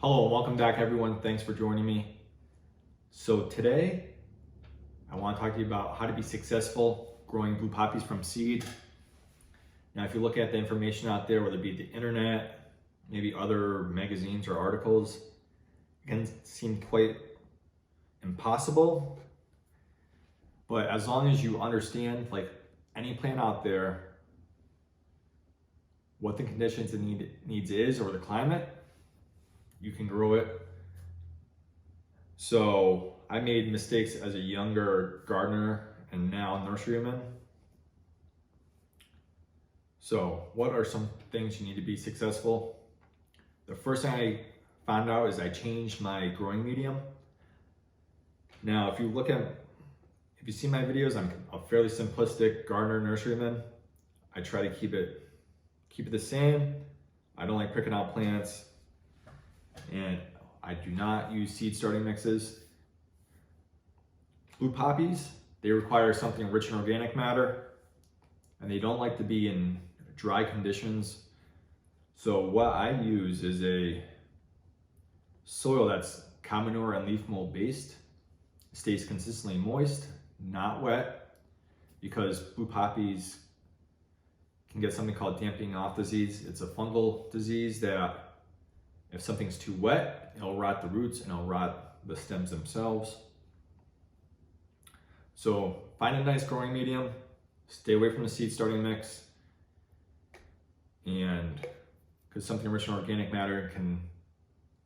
Hello and welcome back everyone. Thanks for joining me. So today I want to talk to you about how to be successful growing blue poppies from seed. Now if you look at the information out there, whether it be the internet, maybe other magazines or articles, it can seem quite impossible. But as long as you understand, like any plant out there, what the conditions it needs is, or the climate, you can grow it. So I made mistakes as a younger gardener and now nurseryman. So what are some things you need to be successful? The first thing I found out is I changed my growing medium. Now if you see my videos, I'm a fairly simplistic gardener nurseryman. I try to keep it the same. I don't like picking out plants, and I do not use seed starting mixes. Blue poppies, they require something rich in organic matter, and they don't like to be in dry conditions. So what I use is a soil that's cow manure and leaf mold based. It stays consistently moist, not wet, because blue poppies can get something called damping off disease. It's a fungal disease that if something's too wet, it'll rot the roots and it'll rot the stems themselves. So find a nice growing medium, stay away from the seed starting mix, and because something rich in organic matter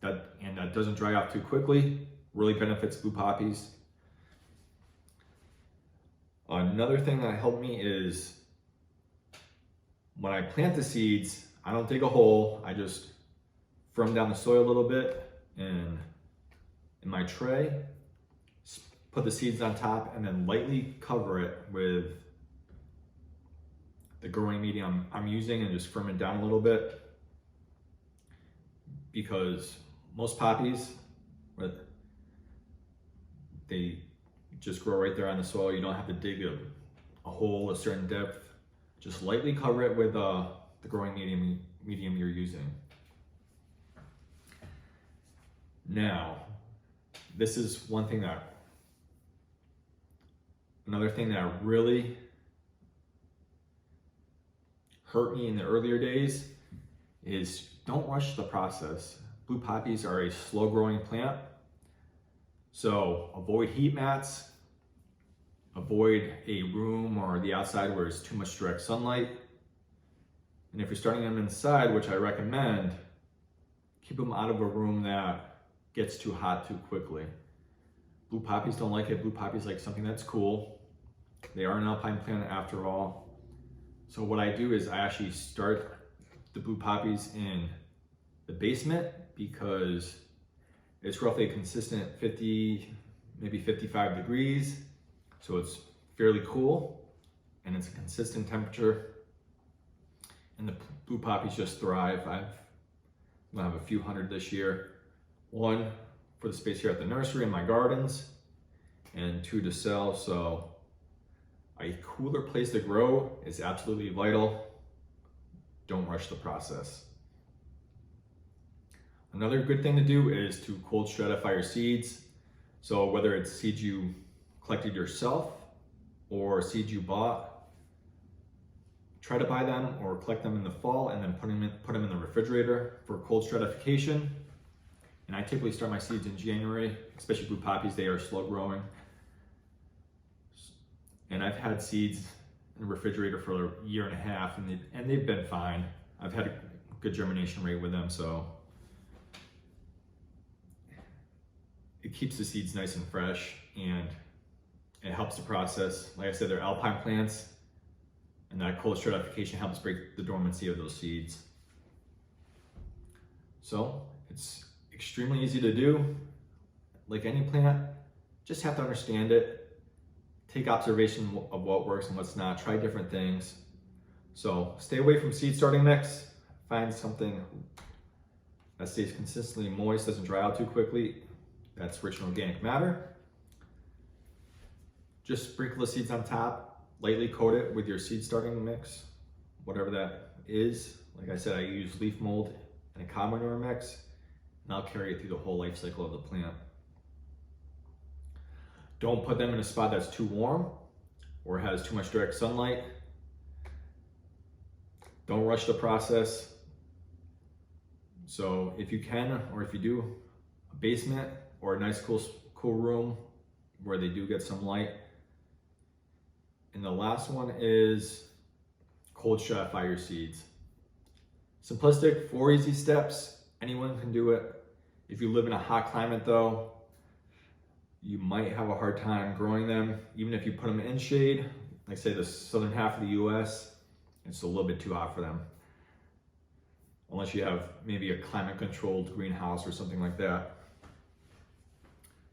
that doesn't dry off too quickly, really benefits blue poppies. Another thing that helped me is when I plant the seeds, I don't dig a hole. I just firm down the soil a little bit in my tray, put the seeds on top, and then lightly cover it with the growing medium I'm using and just firm it down a little bit. Because most poppies, they just grow right there on the soil. You don't have to dig a hole a certain depth. Just lightly cover it with the growing medium you're using. Now, this is another thing that really hurt me in the earlier days is don't rush the process. Blue poppies are a slow growing plant. So avoid heat mats, avoid a room or the outside where there's too much direct sunlight. And if you're starting them inside, which I recommend, keep them out of a room that gets too hot too quickly. Blue poppies don't like it. Blue poppies like something that's cool. They are an alpine plant after all. So what I do is I actually start the blue poppies in the basement because it's roughly a consistent 50, maybe 55 degrees. So it's fairly cool and it's a consistent temperature. And the blue poppies just thrive. I'm gonna have a few hundred this year. One, for the space here at the nursery and my gardens, and two, to sell. So a cooler place to grow is absolutely vital. Don't rush the process. Another good thing to do is to cold stratify your seeds. So whether it's seeds you collected yourself or seeds you bought, try to buy them or collect them in the fall and then put them in the refrigerator for cold stratification. And I typically start my seeds in January, especially blue poppies. They are slow growing. And I've had seeds in the refrigerator for a year and a half and they've been fine. I've had a good germination rate with them, so it keeps the seeds nice and fresh and it helps the process. Like I said, they're alpine plants and that cold stratification helps break the dormancy of those seeds. So it's extremely easy to do. Like any plant, just have to understand it. Take observation of what works and what's not. Try different things. So stay away from seed starting mix. Find something that stays consistently moist, doesn't dry out too quickly, that's rich in organic matter. Just sprinkle the seeds on top, lightly coat it with your seed starting mix, whatever that is. Like I said, I use leaf mold and a cow manure mix. and I'll carry it through the whole life cycle of the plant. Don't put them in a spot that's too warm or has too much direct sunlight. Don't rush the process. So if you can, or if you do, a basement or a nice cool room where they do get some light. And the last one is cold stratify your seeds. Simplistic, 4 easy steps. Anyone can do it. If you live in a hot climate though, you might have a hard time growing them. Even if you put them in shade, like say the southern half of the US, it's a little bit too hot for them. Unless you have maybe a climate controlled greenhouse or something like that.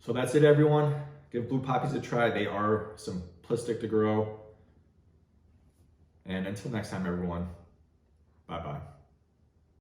So that's it, everyone. Give blue poppies a try. They are simplistic to grow. And until next time, everyone, bye-bye.